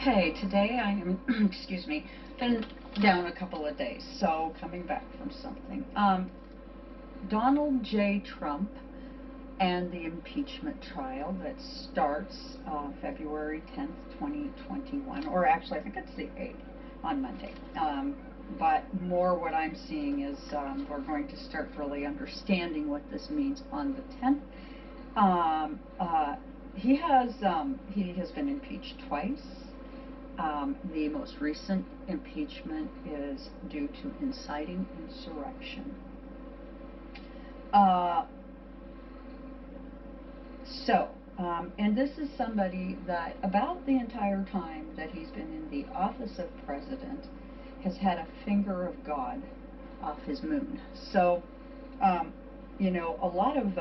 Okay, today I am, excuse me, been down a couple of days, so coming back from something. Donald J. Trump and the impeachment trial that starts February 10th, 2021, or actually I think it's the 8th, on Monday. But more what I'm seeing is we're going to start really understanding what this means on the 10th. He has been impeached twice. The most recent impeachment is due to inciting insurrection. And this is somebody that about the entire time that he's been in the office of president has had a finger of God off his moon. So, you know, a lot of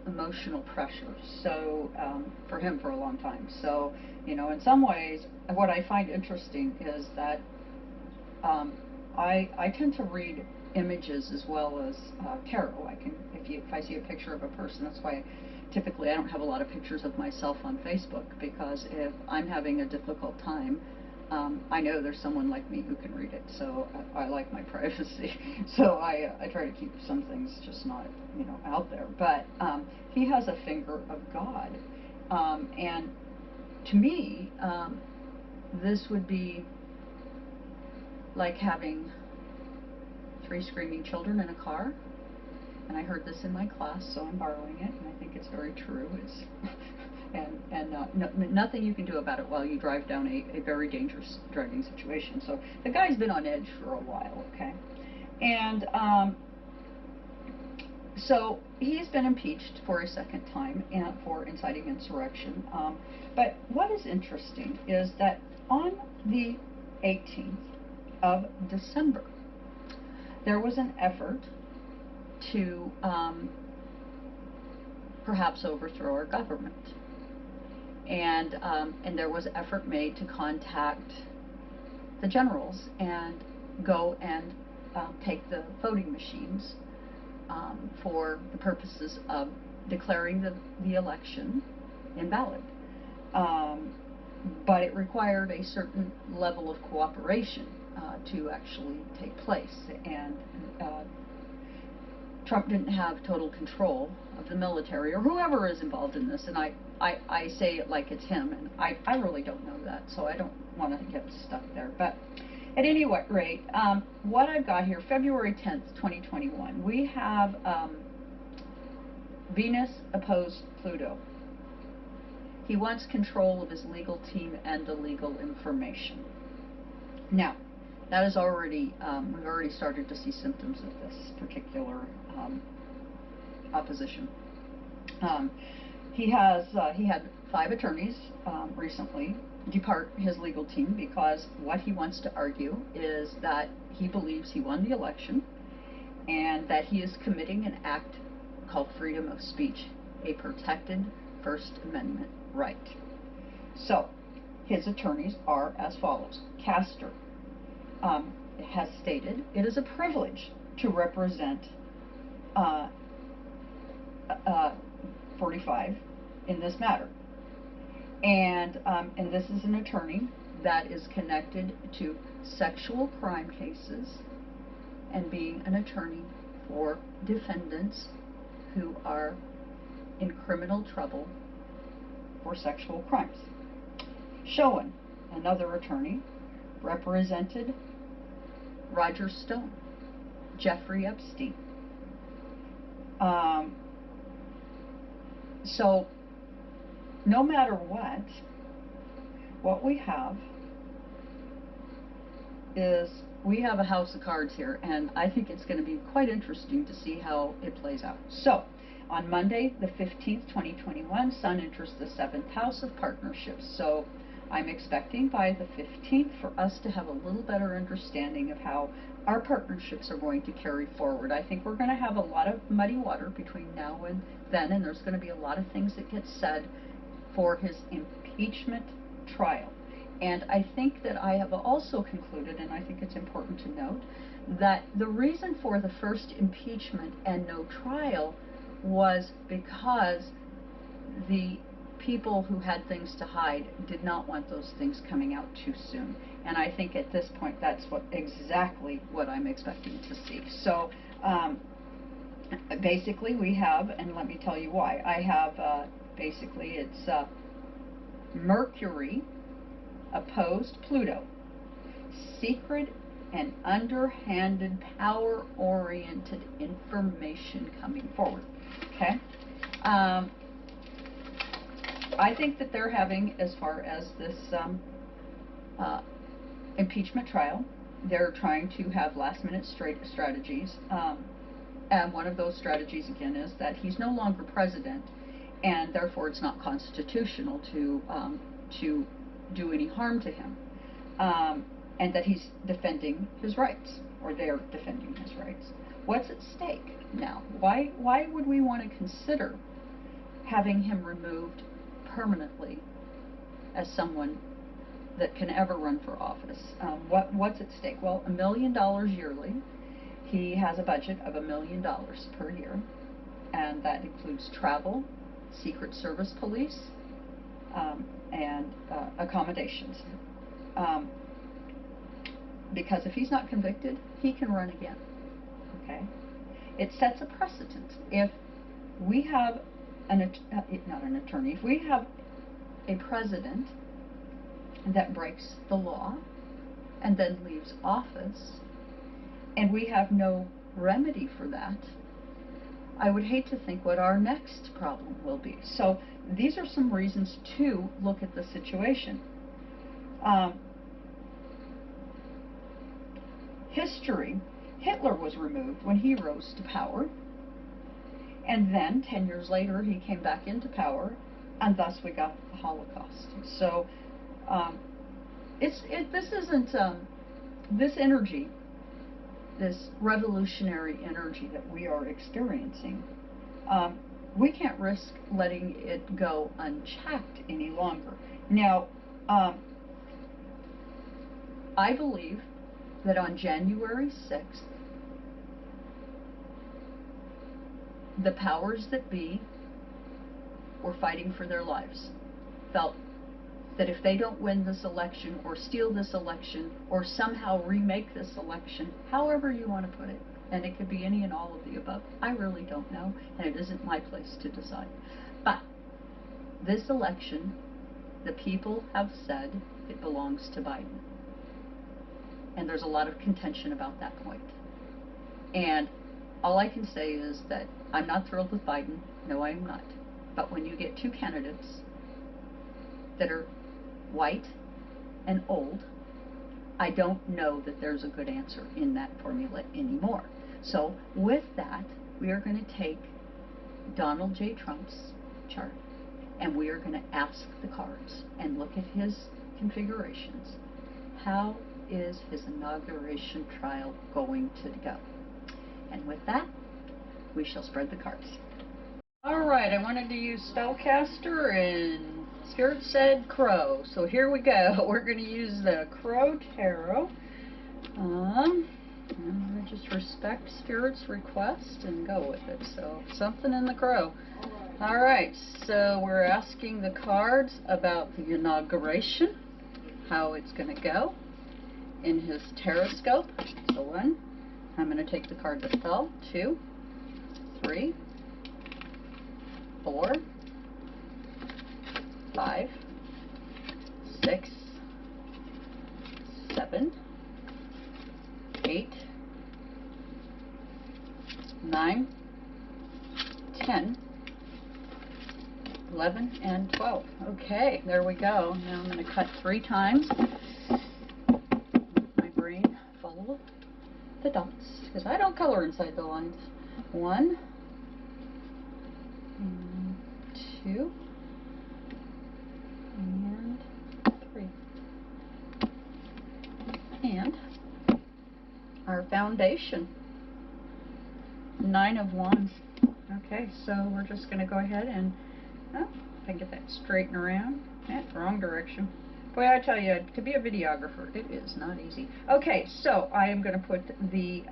emotional pressure. So for him for a long time. So, you know, in some ways, what I find interesting is that I tend to read images as well as tarot. If I see a picture of a person, that's why typically I don't have a lot of pictures of myself on Facebook, because if I'm having a difficult time, I know there's someone like me who can read it, so I like my privacy. So I try to keep some things just not, you know, out there. But he has a finger of God, and to me, this would be like having 3 screaming children in a car. And I heard this in my class, so I'm borrowing it, and I think it's very true. It's nothing you can do about it while you drive down a very dangerous driving situation. So the guy's been on edge for a while, okay? And so he's been impeached for a second time for inciting insurrection. But what is interesting is that on the 18th of December, there was an effort to perhaps overthrow our government. And there was effort made to contact the generals and go and take the voting machines for the purposes of declaring the election invalid. But it required a certain level of cooperation to actually take place. And Trump didn't have total control of the military or whoever is involved in this, and I say it like it's him, and I really don't know that, so I don't want to get stuck there. But at any rate, what I've got here, February 10th, 2021, we have Venus opposed Pluto. He wants control of his legal team and the legal information. Now, that is already, we've already started to see symptoms of this particular opposition. He had 5 attorneys recently depart his legal team because what he wants to argue is that he believes he won the election and that he is committing an act called freedom of speech, a protected First Amendment right. So, his attorneys are as follows. Castor has stated it is a privilege to represent 45 in this matter, and this is an attorney that is connected to sexual crime cases and being an attorney for defendants who are in criminal trouble for sexual crimes. Schoen, another attorney, represented Roger Stone, Jeffrey Epstein. So, no matter what we have is we have a house of cards here, and I think it's going to be quite interesting to see how it plays out. So, on Monday, the 15th, 2021, Sun enters the 7th house of partnerships. So, I'm expecting by the 15th for us to have a little better understanding of how our partnerships are going to carry forward. I think we're going to have a lot of muddy water between now and then, and there's going to be a lot of things that get said for his impeachment trial. And I think that I have also concluded, and I think it's important to note, that the reason for the first impeachment and no trial was because the people who had things to hide did not want those things coming out too soon. And I think at this point that's exactly what I'm expecting to see. So basically we have, and let me tell you why, I have basically it's Mercury opposed Pluto. Secret and underhanded, power-oriented information coming forward. Okay? I think that they're having, as far as this impeachment trial, they're trying to have last-minute strategies. And one of those strategies, again, is that he's no longer president, and therefore it's not constitutional to do any harm to him. And that he's defending his rights, or they're defending his rights. What's at stake now? Why would we want to consider having him removed permanently as someone that can ever run for office? What's at stake? Well, $1 million yearly. He has a budget of $1 million per year, and that includes travel, Secret Service police, and accommodations. Because if he's not convicted, he can run again. Okay? It sets a precedent. If we have not an attorney, if we have a president that breaks the law and then leaves office, and we have no remedy for that, I would hate to think what our next problem will be. So these are some reasons to look at the situation. History, Hitler was removed when he rose to power, and then 10 years later he came back into power, and thus we got the Holocaust. So this isn't this energy, this revolutionary energy that we are experiencing, we can't risk letting it go unchecked any longer. Now, I believe that on January 6th, the powers that be were fighting for their lives, felt that if they don't win this election or steal this election or somehow remake this election, however you want to put it, and it could be any and all of the above, I really don't know, and it isn't my place to decide. But this election, the people have said it belongs to Biden. And there's a lot of contention about that point. And all I can say is that I'm not thrilled with Biden. No, I am not. But when you get two candidates that are white and old, I don't know that there's a good answer in that formula anymore. So with that, we are going to take Donald J. Trump's chart, and we are going to ask the cards and look at his configurations. How is his inauguration trial going to go? And with that, we shall spread the cards. Alright, I wanted to use Spellcaster, and Spirit said Crow. So here we go. We're going to use the Crow Tarot. I'm going to just respect Spirit's request and go with it. So, something in the Crow. Alright, so we're asking the cards about the inauguration, how it's going to go in his Taroscope. So 1, I'm going to take the card that fell, 2, 3, 4, 5, 6, 7, 8, 9, 10, 11, and 12. Okay, there we go. Now I'm going to cut 3 times. My brain follow the dots, because I don't color inside the lines. 1, and 2, and 3. And our foundation, 9 of Wands. Okay, so we're just going to go ahead and, if I can get that straightened around. Wrong direction. Boy, I tell you, to be a videographer, it is not easy. Okay, so I am going to put the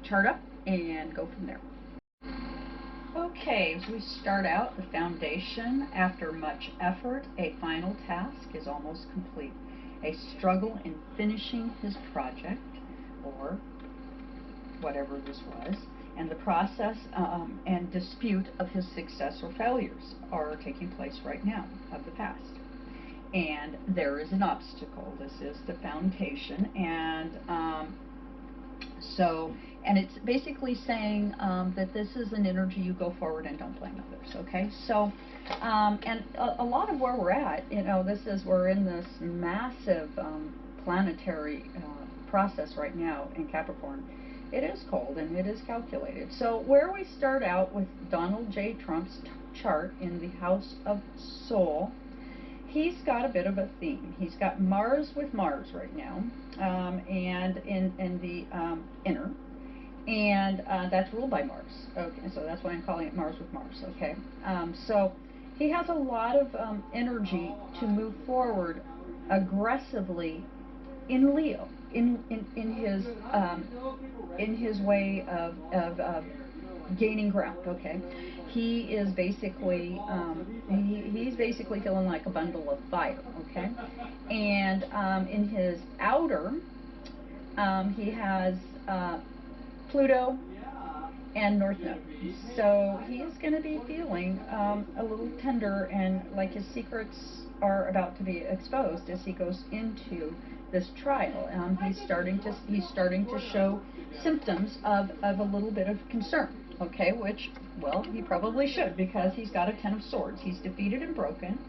chart up and go from there. Okay, as we start out, the foundation, after much effort, a final task is almost complete. A struggle in finishing his project, or whatever this was, and the process and dispute of his success or failures are taking place right now of the past. And there is an obstacle. This is the foundation, and and it's basically saying that this is an energy you go forward and don't blame others, okay? So, and a lot of where we're at, you know, we're in this massive planetary process right now in Capricorn. It is cold and it is calculated. So where we start out with Donald J. Trump's chart in the House of Soul, he's got a bit of a theme. He's got Mars with Mars right now, and in the inner, and that's ruled by Mars. Okay, so that's why I'm calling it Mars with Mars. Okay, so he has a lot of energy to move forward aggressively in Leo, in his way of gaining ground. Okay, he is basically he's basically feeling like a bundle of fire. Okay, and in his outer, he has Pluto and North Node. So he is going to be feeling a little tender, and like his secrets are about to be exposed as he goes into this trial. He's starting to show symptoms of a little bit of concern. Okay, which, well, he probably should, because he's got a Ten of Swords. He's defeated and broken,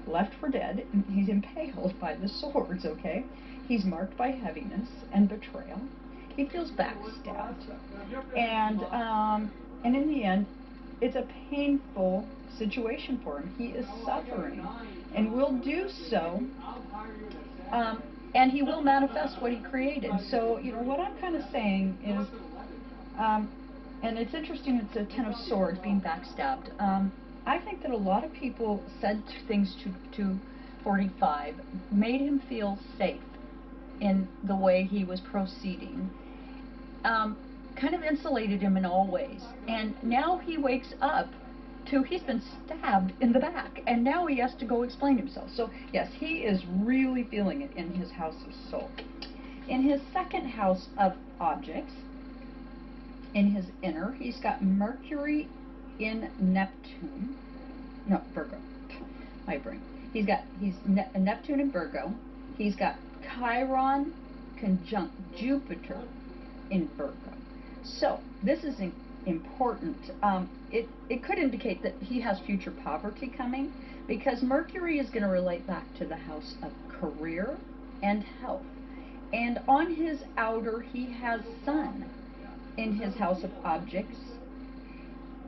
left for dead. He's impaled by the swords. Okay, he's marked by heaviness and betrayal. He feels backstabbed, and in the end, it's a painful situation for him. He is suffering, and will do so, and he will manifest what he created. So, you know, what I'm kind of saying is, and it's interesting, it's a Ten of Swords, being backstabbed. I think that a lot of people said things to 45, made him feel safe in the way he was proceeding, kind of insulated him in all ways. And now he wakes up to, he's been stabbed in the back, and now he has to go explain himself. So yes, he is really feeling it in his House of Soul. In his second house of objects, in his inner, he's got Mercury in Neptune. No, Virgo. My brain. He's Neptune in Virgo. He's got Chiron conjunct Jupiter in Virgo. So this is important. It could indicate that he has future poverty coming, because Mercury is going to relate back to the house of career and health. And on his outer, he has Sun in his house of objects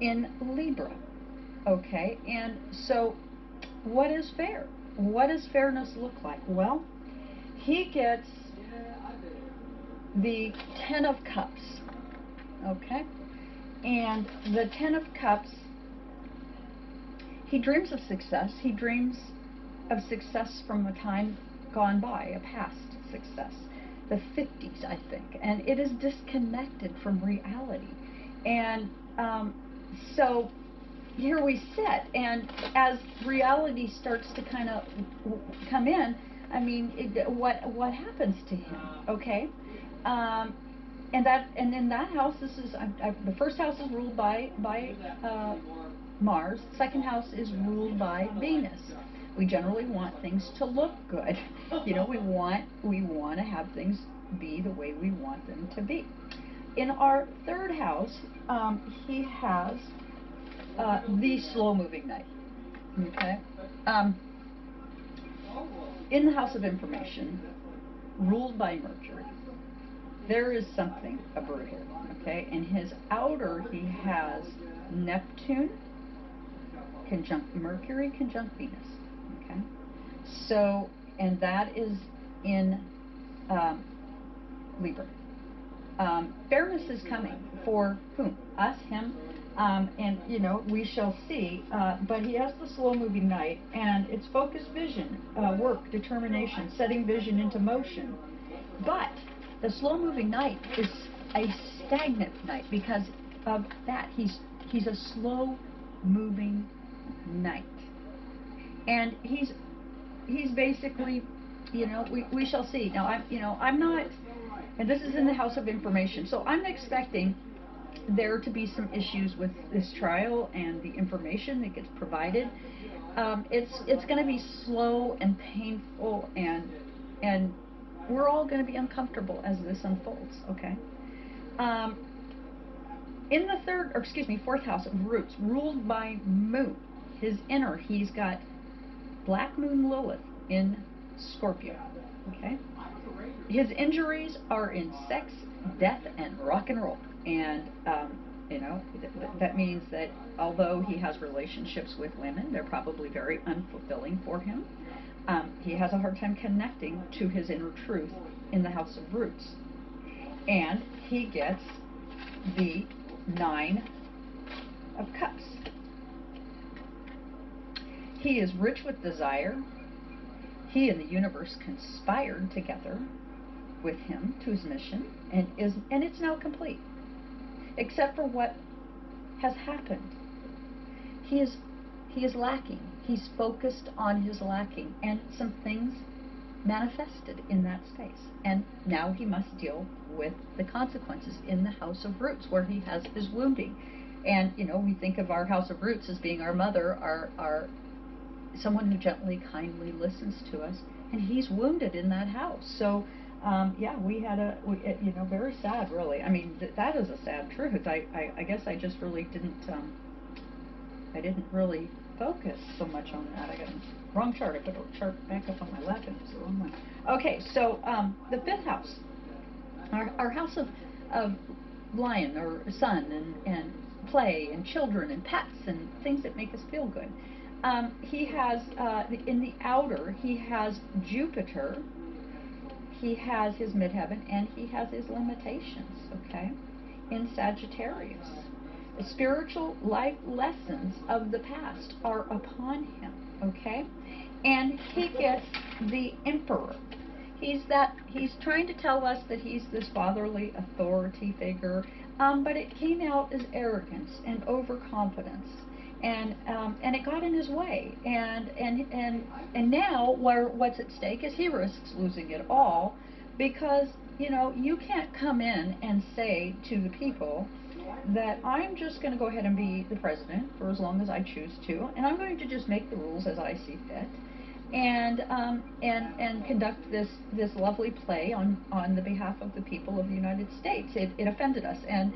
in Libra. Okay, and so what is fair? What does fairness look like? Well, he gets the Ten of Cups. Okay, and the Ten of Cups, he dreams of success. He dreams of success from a time gone by, a past success, the 50s, I think, and it is disconnected from reality. And so here we sit, and as reality starts to kind of come in, I mean, what happens to him? Okay, and in that house, this is the first house is ruled by Mars. Second house is ruled by Venus. We generally want things to look good. You know, we want to have things be the way we want them to be. In our third house, he has the slow-moving night. Okay. In the house of information, ruled by Mercury, there is something aberrant here. Okay. In his outer, he has Neptune conjunct Mercury conjunct Venus. Okay. So, and that is in Libra. Fairness is coming for whom? Us, him, and you know, we shall see. But he has the slow-moving night, and it's focused vision, work, determination, setting vision into motion. But the slow-moving night is a stagnant night because of that. He's He's a slow-moving knight. And he's basically, we shall see. Now, I'm not, and this is in the House of Information, so I'm expecting there to be some issues with this trial and the information that gets provided. It's going to be slow and painful, and we're all going to be uncomfortable as this unfolds. Okay. In the fourth house of roots, ruled by Moon, his inner, he's got Black Moon Lilith in Scorpio. Okay. His injuries are in sex, death, and rock and roll. And that means that although he has relationships with women, they're probably very unfulfilling for him. He has a hard time connecting to his inner truth in the House of Roots. And he gets the 9 of Cups. He is rich with desire. He and the universe conspired together with him to his mission, and it's now complete. Except for what has happened. He is lacking. He's focused on his lacking, and some things manifested in that space. And now he must deal with the consequences in the House of Roots, where he has his wounding. And we think of our House of Roots as being our mother, our someone who gently, kindly listens to us, and he's wounded in that house. So yeah, we had very sad, really. I mean, that is a sad truth. I guess I just really didn't, I didn't really focus so much on that. I got the wrong chart. I put a chart back up on my lap, and it's the wrong one. Okay, so the fifth house, our house of lion or sun and play and children and pets and things that make us feel good. He has, in the outer, he has Jupiter. He has his midheaven, and he has his limitations, okay, in Sagittarius. The spiritual life lessons of the past are upon him, okay, and he gets the Emperor. He's trying to tell us that he's this fatherly authority figure, but it came out as arrogance and overconfidence. And it got in his way, and now what's at stake is he risks losing it all, because you can't come in and say to the people that I'm just going to go ahead and be the president for as long as I choose to, and I'm going to just make the rules as I see fit, and conduct this lovely play on the behalf of the people of the United States. It offended us, and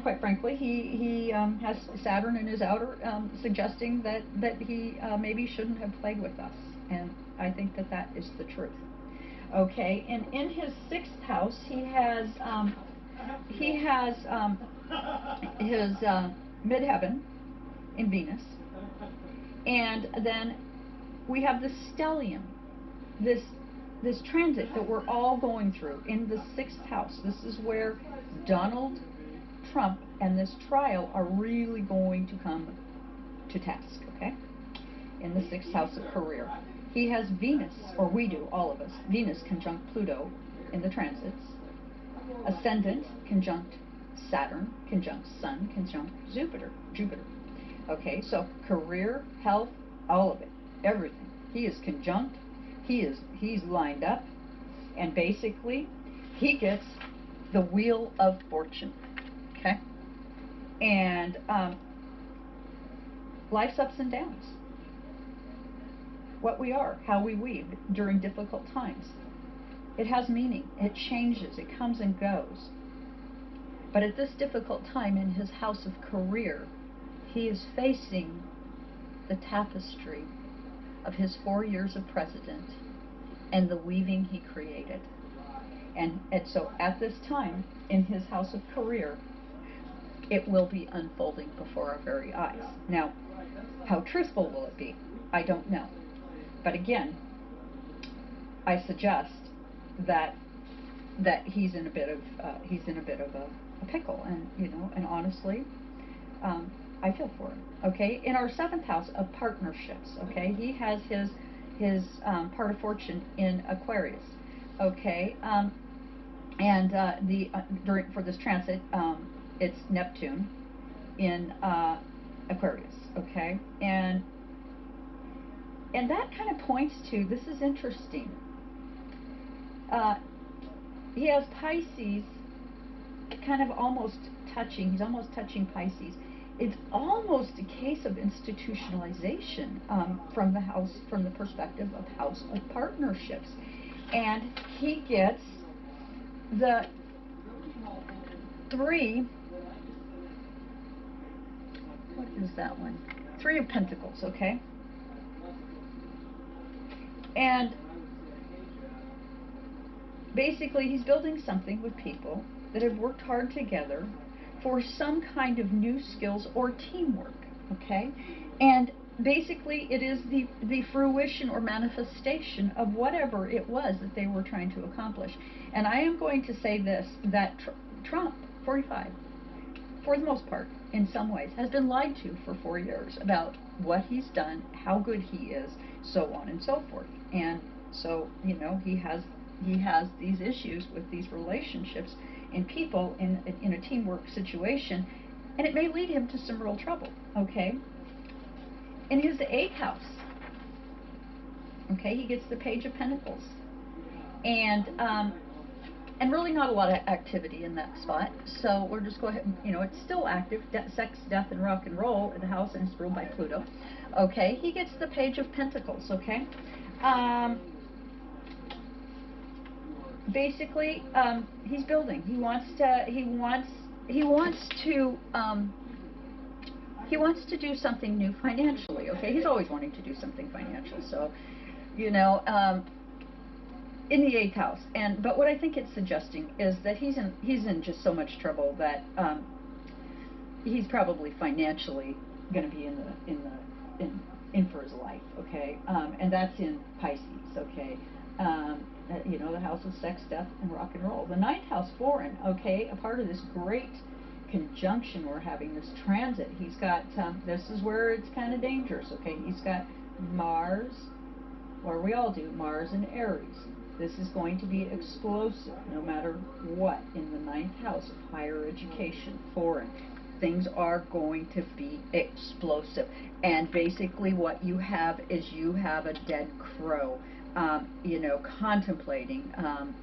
quite frankly, he has Saturn in his outer, suggesting that he maybe shouldn't have played with us, and I think that is the truth. Okay, and in his sixth house, he has his midheaven in Venus, and then we have the stellium, this transit that we're all going through in the sixth house. This is where Donald Trump and this trial are really going to come to task, okay? In the sixth house of career. He has Venus, or we do, all of us, Venus conjunct Pluto in the transits, ascendant conjunct Saturn, conjunct Sun, conjunct Jupiter. Okay, so career, health, all of it, everything. He is conjunct, he's lined up, and basically he gets the Wheel of Fortune. Okay, and life's ups and downs, what we are, how we weave during difficult times. It has meaning, it changes, it comes and goes. But at this difficult time in his house of career, he is facing the tapestry of his 4 years of president and the weaving he created. And so at this time in his house of career, it will be unfolding before our very eyes. Now, how truthful will it be? I don't know. But again, I suggest that he's in a bit of a pickle, and honestly, I feel for him. Okay, in our seventh house of partnerships, okay, he has his part of fortune in Aquarius. Okay, and for this transit, it's Neptune, in Aquarius, okay? And that kind of points to, this is interesting, he has Pisces kind of almost touching, he's almost touching Pisces. It's almost a case of institutionalization from the perspective of house of partnerships. And he gets the 3, what is that one? 3 of Pentacles, okay? And basically he's building something with people that have worked hard together for some kind of new skills or teamwork, okay? And basically it is the fruition or manifestation of whatever it was that they were trying to accomplish. And I am going to say this, that Trump, 45, for the most part, in some ways, has been lied to for 4 years about what he's done, how good he is, so on and so forth. And so, you know, he has these issues with these relationships and people in a teamwork situation, and it may lead him to some real trouble, okay? In his 8th house, okay, he gets the Page of Pentacles, and really not a lot of activity in that spot, so we're just go ahead, you know, it's still active, sex, death, and rock and roll in the house, and it's ruled by Pluto, okay? He gets the Page of Pentacles, okay? Basically, he's building. He wants to do something new financially, okay? He's always wanting to do something financial, so, you know, in the 8th house. But what I think it's suggesting is that he's in just so much trouble that he's probably financially going to be in for his life, okay? And that's in Pisces, okay? You know, the house of sex, death, and rock and roll. The 9th house, foreign, okay, a part of this great conjunction we're having, this transit. He's got, this is where it's kind of dangerous, okay? He's got Mars, or we all do, Mars and Aries. This is going to be explosive no matter what in the 9th house of higher education, foreign. Things are going to be explosive. And basically what you have is you have a dead crow. You know, contemplating,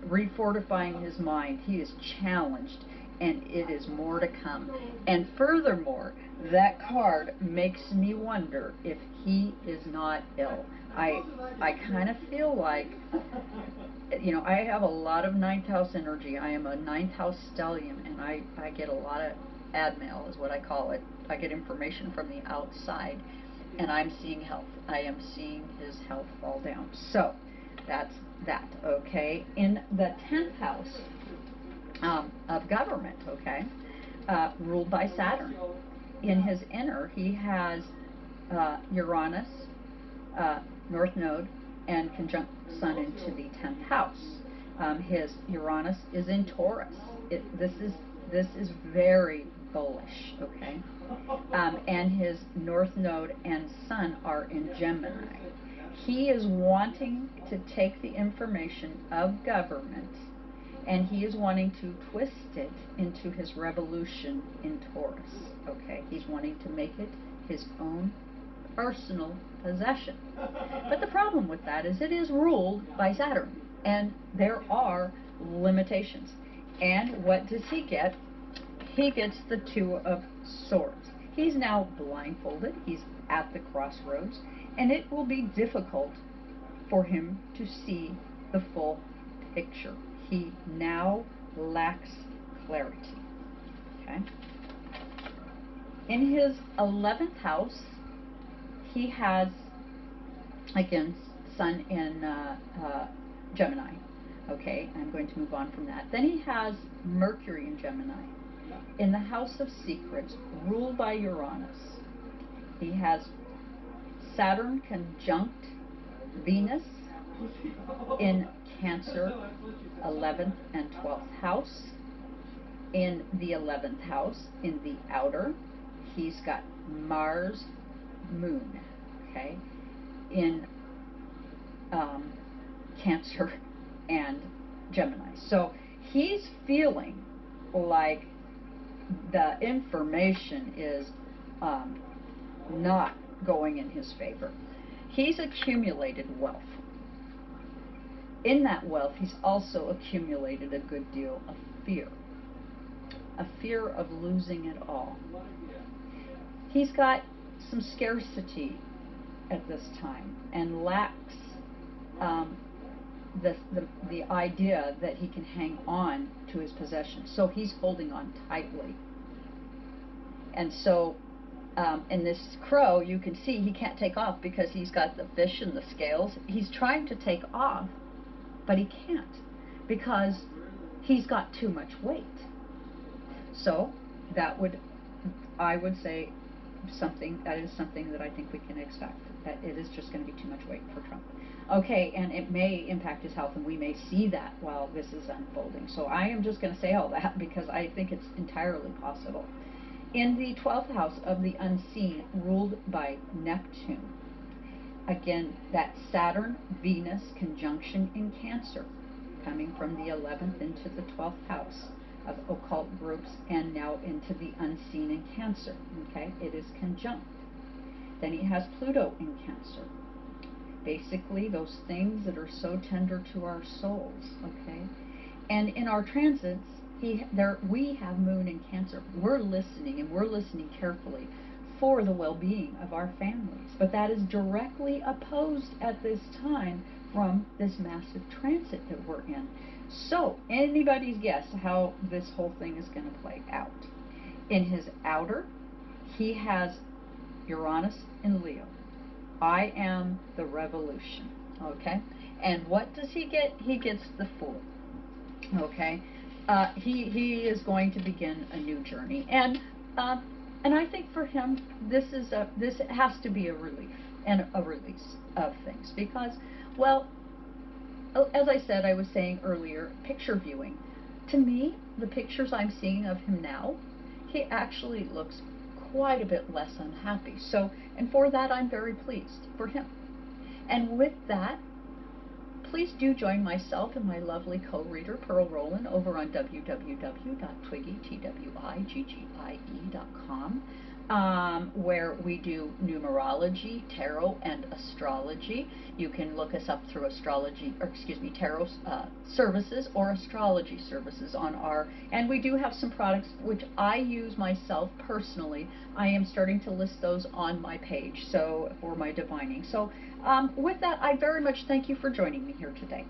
refortifying his mind. He is challenged, and it is more to come. And furthermore, that card makes me wonder if he is not ill. I kind of feel like, you know, I have a lot of 9th house energy. I am a 9th house stellium, and I get a lot of ad mail, is what I call it. I get information from the outside, and I'm seeing health. I am seeing his health fall down. So that's that, okay? In the 10th house of government, okay, ruled by Saturn. In his inner, he has Uranus, North Node, and conjunct Sun into the 10th house. His Uranus is in Taurus. This is very bullish, okay? And his North Node and Sun are in Gemini. He is wanting to take the information of government, and he is wanting to twist it into his revolution in Taurus, okay? He's wanting to make it his own personal possession. But the problem with that is it is ruled by Saturn, and there are limitations. And what does he get? He gets the 2 of Swords. He's now blindfolded. He's at the crossroads, and it will be difficult for him to see the full picture. He now lacks clarity, okay? In his 11th house, he has, again, Sun in Gemini, okay? I'm going to move on from that. Then he has Mercury in Gemini, in the house of secrets, ruled by Uranus. He has Saturn conjunct Venus in Cancer, 11th and 12th house. In the 11th house, in the outer, he's got Mars, Moon, okay, in Cancer and Gemini. So he's feeling like the information is not going in his favor. He's accumulated wealth. In that wealth, he's also accumulated a good deal of fear. A fear of losing it all. He's got some scarcity at this time and lacks the idea that he can hang on to his possessions. So he's holding on tightly. And so in this crow, you can see he can't take off because he's got the fish and the scales. He's trying to take off, but he can't because he's got too much weight. So that would, I would say, that is something that I think we can expect, that it is just going to be too much weight for Trump. Okay, and it may impact his health, and we may see that while this is unfolding. So I am just going to say all that because I think it's entirely possible. In the 12th house of the unseen, ruled by Neptune, again, that Saturn-Venus conjunction in Cancer, coming from the 11th into the 12th house of occult groups and now into the unseen in Cancer. Okay, it is conjunct. Then he has Pluto in Cancer. Basically, those things that are so tender to our souls. Okay, and in our transits, we have Moon in Cancer. We're listening, and we're listening carefully for the well-being of our families. But that is directly opposed at this time from this massive transit that we're in. So, anybody's guess how this whole thing is going to play out. In his outer, he has Uranus in Leo. I am the revolution. Okay? And what does he get? He gets the Fool. Okay? He is going to begin a new journey. And I think for him, this has to be a relief and a release of things. Because, well, as I said, I was saying earlier, picture viewing. To me, the pictures I'm seeing of him now, he actually looks quite a bit less unhappy. So, and for that, I'm very pleased for him. And with that, please do join myself and my lovely co-reader, Pearl Rowland, over on www.twiggy.com, where we do numerology, tarot, and astrology. You can look us up through tarot services or astrology services on and we do have some products which I use myself personally. I am starting to list those on my page, so for my divining. So with that, I very much thank you for joining me here today.